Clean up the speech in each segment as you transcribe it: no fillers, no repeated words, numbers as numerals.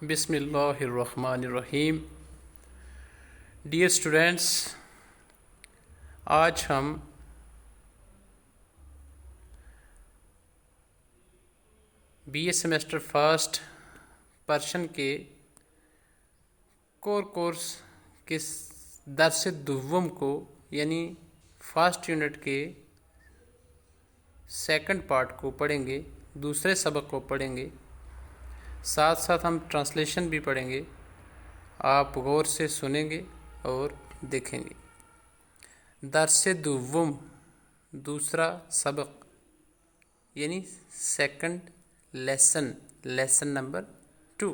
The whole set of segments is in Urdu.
بسم اللہ الرحمن الرحیم. ڈیئر اسٹوڈینٹس، آج ہم بی اے سیمیسٹر فرسٹ پرشن کے کورس کے درس دوم کو یعنی فرسٹ یونٹ کے سیکنڈ پارٹ کو پڑھیں گے، دوسرے سبق کو پڑھیں گے. ساتھ ساتھ ہم ٹرانسلیشن بھی پڑھیں گے. آپ غور سے سنیں گے اور دیکھیں گے. درس دوم دوسرا سبق یعنی سیکنڈ لیسن نمبر 2.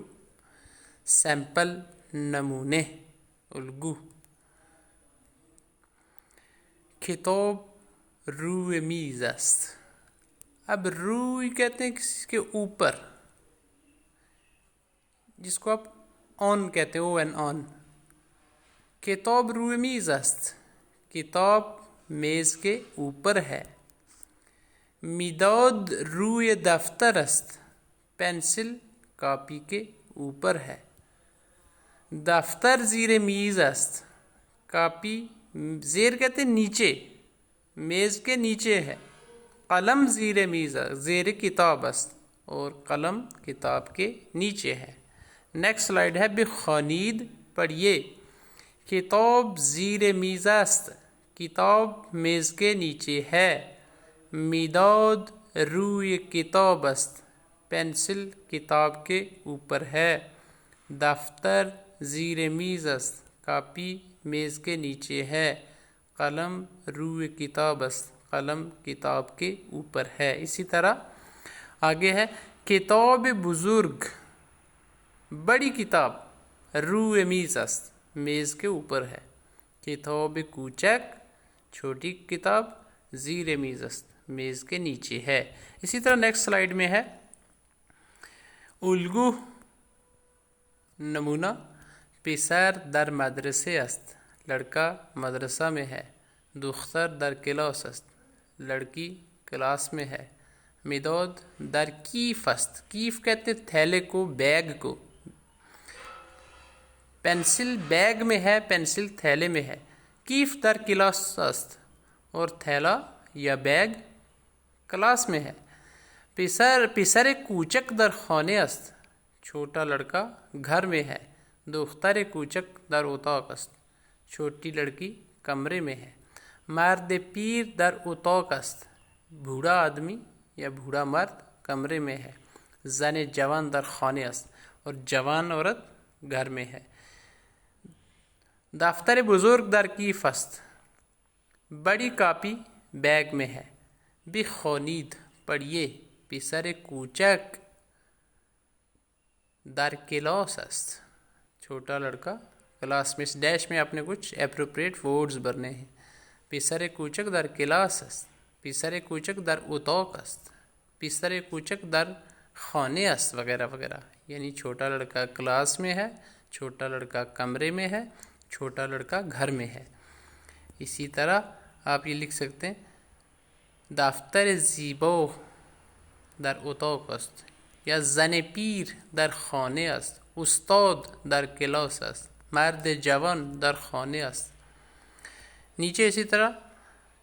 سیمپل نمونے الگو. خطاب روی میز است. اب روی کہتے ہیں کسی کے اوپر، جس کو آپ آن کہتے ہو، آن. کتاب روی میز است، کتاب میز کے اوپر ہے. مداد روی دفتر است، پینسل کاپی کے اوپر ہے. دفتر زیر میز است، کاپی زیر کہتے نیچے، میز کے نیچے ہے. قلم زیر میز زیر کتاب است، اور قلم کتاب کے نیچے ہے. نیکسٹ سلائیڈ ہے بخوانید پڑھیے. کتاب زیر میز است، کتاب میز کے نیچے ہے. مداد روی کتاب است، پینسل کتاب کے اوپر ہے. دفتر زیر میز است، کاپی میز کے نیچے ہے. قلم روی کتاب است، قلم کتاب کے اوپر ہے. اسی طرح آگے ہے کتاب بزرگ بڑی کتاب روی میز است، میز کے اوپر ہے. کتاب کوچک چھوٹی کتاب زیر میز است، میز کے نیچے ہے. اسی طرح نیکسٹ سلائیڈ میں ہے الگو نمونہ. پسر در مدرسه است، لڑکا مدرسہ میں ہے. دختر در کلاس است، لڑکی کلاس میں ہے. مداد در کیف است، کیف کہتے تھیلے کو، بیگ کو. پینسل بیگ میں ہے، پینسل تھیلے میں ہے. کیف در کلاس است، اور تھیلا یا بیگ کلاس میں ہے. پسر کوچک در خانه است، چھوٹا لڑکا گھر میں ہے. دختر کوچک در اتاق است، چھوٹی لڑکی کمرے میں ہے. مرد پیر در اتاق است، بوڑھا آدمی یا بوڑھا مرد کمرے میں ہے. زن جوان در خانه است، اور جوان عورت گھر میں ہے. دفتر بزرگ در کیف است، بڑی کاپی بیگ میں ہے. بخوانید پڑھیے. پسر کوچک در کلاس است، چھوٹا لڑکا کلاس میں. اس ڈیش میں آپ نے کچھ اپروپریٹ ورڈز بھرنے ہیں. پسر کوچک در کلاس است، پسر کوچک در اتاق است، پسر کوچک در خانه است وغیرہ وغیرہ. یعنی چھوٹا لڑکا کلاس میں ہے، چھوٹا لڑکا کمرے میں ہے، چھوٹا لڑکا گھر میں ہے. اسی طرح آپ یہ لکھ سکتے ہیں دفتر زیبا در اتاق است، یا زن پیر در خانه است. استاد در کلاس است، مرد جوان در خانه است. نیچے اسی طرح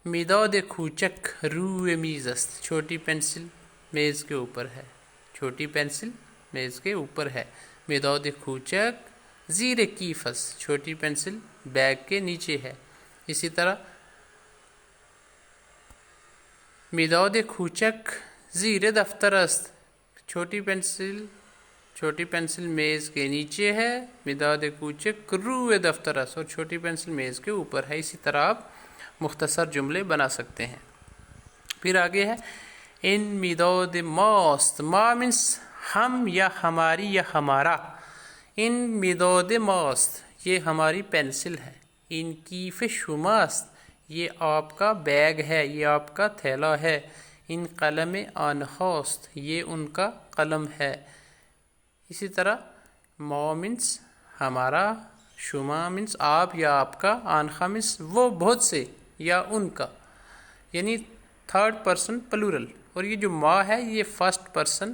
مداد کوچک روی میز است، چھوٹی پینسل میز کے اوپر ہے، چھوٹی پینسل میز کے اوپر ہے. مداد کوچک زیر کیف است، چھوٹی پینسل بیگ کے نیچے ہے. اسی طرح مداد کوچک زیر دفتر است، چھوٹی پینسل میز کے نیچے ہے. مداد کوچک روی دفتر است، اور چھوٹی پینسل میز کے اوپر ہے. اسی طرح آپ مختصر جملے بنا سکتے ہیں. پھر آگے ہے ان مداد ماست. ما مینس ہم یا ہماری یا ہمارا. ان مداد ماست، یہ ہماری پینسل ہے. ان کیف شماست، یہ آپ کا بیگ ہے، یہ آپ کا تھیلا ہے. ان قلم آنہاست، یہ ان کا قلم ہے. اسی طرح ما مینس ہمارا، شما مینس آپ یا آپ کا، آنخا مینس وہ بہت سے یا ان کا، یعنی تھرڈ پرسن پلورل. اور یہ جو ما ہے یہ فرسٹ پرسن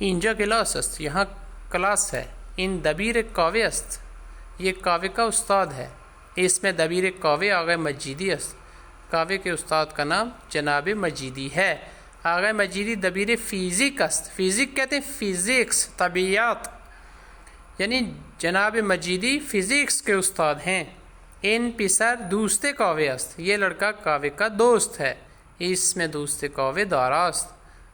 اینجا کلاس است، یہاں کلاس ہے. ان دبیر کاوے است، یہ کاوے کا استاد ہے. اس میں دبیر کاوے آغا مجیدی است، کاوے کے استاد کا نام جناب مجیدی ہے. آغا مجیدی دبیر فیزیک است، فیزیک کہتے ہیں فزکس، طبیعیات، یعنی جناب مجیدی فزکس کے استاد ہیں. ان پسر دوست کاوے است، یہ لڑکا کاوے کا دوست ہے. اس میں دوست کاوے دارا است،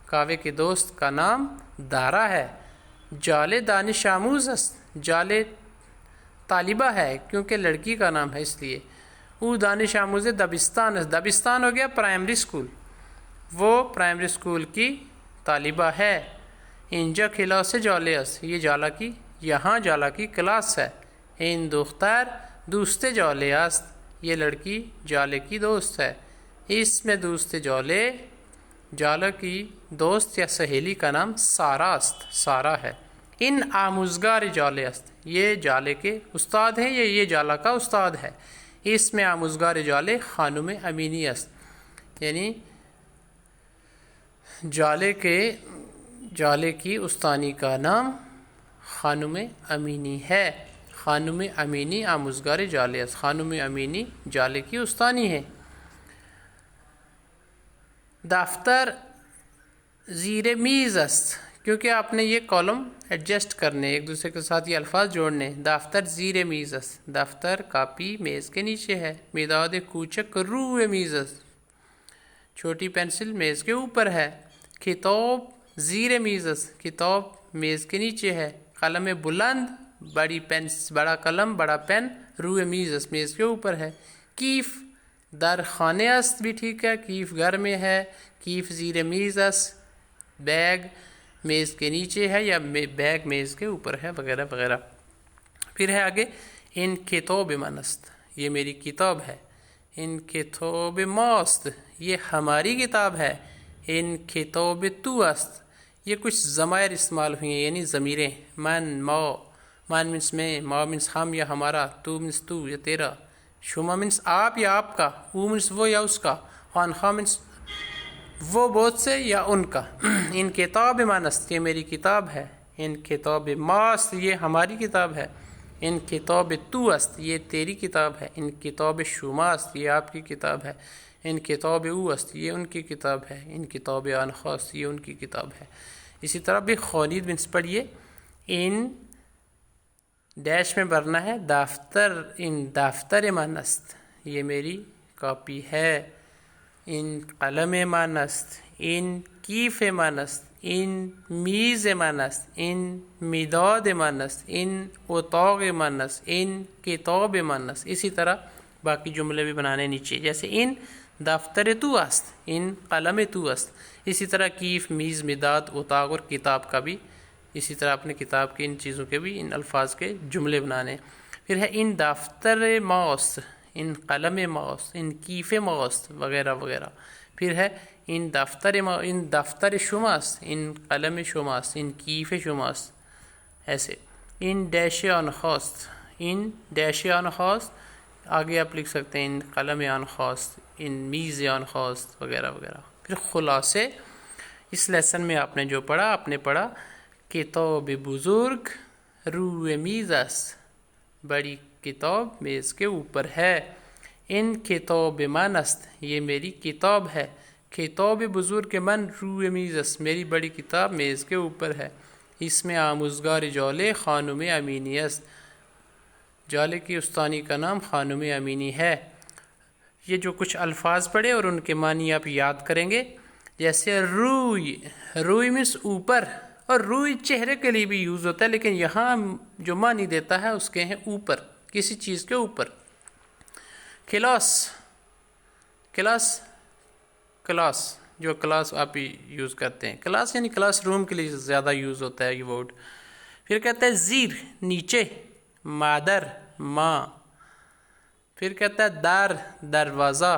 کاوے کے دوست کا نام دارا ہے. جالے دانش آموز است، جالے طالبہ ہے کیونکہ لڑکی کا نام ہے اس لیے. او دانش آموز دبستان است، دبستان ہو گیا پرائمری اسکول، وہ پرائمری اسکول کی طالبہ ہے. اینجا کلاس جالے است، یہ جالا کی، یہاں جالا کی کلاس ہے. این دختر دوست جالے است، یہ لڑکی جالے کی دوست ہے. اس میں دوست جالے، جالا کی دوست یا سہیلی کا نام سارا است، سارا ہے. ان آموزگار جالے است، یہ جالے کے استاد ہیں یا یہ جالا کا استاد ہے. اس میں آموزگار جالے خانم امینی است، یعنی جالے کی استانی کا نام خانم امینی ہے. خانم امینی آموزگار جالے است، خانم امینی جالے کی استانی ہے. دفتر زیر میز است، کیونکہ آپ نے یہ کالم ایڈجسٹ کرنے، ایک دوسرے کے ساتھ یہ الفاظ جوڑنے. دفتر زیر میز است، دفتر کاپی میز کے نیچے ہے. مداد کوچک روئے میز است، چھوٹی پینسل میز کے اوپر ہے. کتاب زیر میز است، کتاب میز کے نیچے ہے. قلم بلند، بڑا قلم بڑا پین روئے میز است، میز کے اوپر ہے. کیف در خانے است بھی ٹھیک ہے، کیف گھر میں ہے. کیف زیر میز است، بیگ میز کے نیچے ہے یا بیگ میز کے اوپر ہے، وغیرہ وغیرہ. پھر ہے آگے ان کتاب من است، یہ میری کتاب ہے. ان کتاب ماست، یہ ہماری کتاب ہے. ان کتاب تو است، یہ کچھ ضمائر استعمال ہوئی ہیں یعنی ضمیریں. من، ما، من منس میں، ما منس ہم یا ہمارا، تو منس تو یا تیرا، شما منس آپ یا آپ کا، او منس وہ یا اس کا، خانخواہ منس وہ بہت سے یا ان کا. ان کتاب من است، یہ میری کتاب ہے. ان کتاب ماست، یہ ہماری کتاب ہے. ان کتاب تو است، یہ تیری کتاب ہے. ان کتاب شما است، یہ آپ کی کتاب ہے. ان کتاب او است، یہ ان کی کتاب ہے. ان کتاب آنخا است، یہ ان کی کتاب ہے. اسی طرح بھی خالد بن پڑھیے. ان ڈیش میں بھرنا ہے دفتر، ان دفتر من است، یہ میری کاپی ہے. ان قلم من است، ان کیف من است، ان میز من است، ان مداد من است، ان اتاق من است، ان کتاب من است. اسی طرح باقی جملے بھی بنانے نیچے، جیسے ان دفتر تو است، ان قلم تو است. اسی طرح کیف، میز، مداد، اتاق اور کتاب کا بھی اسی طرح اپنے کتاب کے ان چیزوں کے بھی ان الفاظ کے جملے بنانے. پھر ہے ان دفتر ماست، ان قلم ماست، ان کیف ماست، وغیرہ وغیرہ. پھر ہے ان دفتر شماست، ان قلم شماست، ان کیف شماست. ایسے ان ڈیش آنخواست، ان ڈیش آنخواست، آگے آپ لکھ سکتے ہیں ان قلم آنخواست، ان میز آنخواست، وغیرہ وغیرہ. پھر خلاصے اس لیسن میں آپ نے جو پڑھا، آپ نے پڑھا کتاب بزرگ روئے میز است، بڑی کتاب میز کے اوپر ہے. ان کتاب من است، یہ میری کتاب ہے. کتاب بزرگ من روئے میز است، میری بڑی کتاب میز کے اوپر ہے. اس میں آموزگار جالے خانم امینی است، جالے کی استانی کا نام خانم امینی ہے. یہ جو کچھ الفاظ پڑھے اور ان کے معنی آپ یاد کریں گے. جیسے روئی، روئی مینس اوپر، اور روئی چہرے کے لیے بھی یوز ہوتا ہے، لیکن یہاں جو معنی دیتا ہے اس کے ہیں اوپر، کسی چیز کے اوپر. کلاس، کلاس، کلاس جو کلاس آپ یوز کرتے ہیں، کلاس یعنی کلاس روم کے لیے زیادہ یوز ہوتا ہے یہ ورڈ. پھر کہتا ہے زیر، نیچے، مادر، ماں. پھر کہتا ہے در، دروازہ،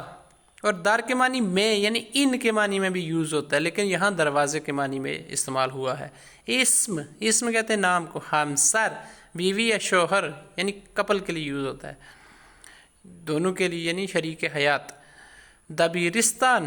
اور در کے معنی میں یعنی ان کے معنی میں بھی یوز ہوتا ہے، لیکن یہاں دروازے کے معنی میں استعمال ہوا ہے. اسم، اسم کہتے ہیں نام کو. ہمسر، بیوی یا شوہر یعنی کپل کے لیے یوز ہوتا ہے، دونوں کے لیے یعنی شریک حیات. دبیرستان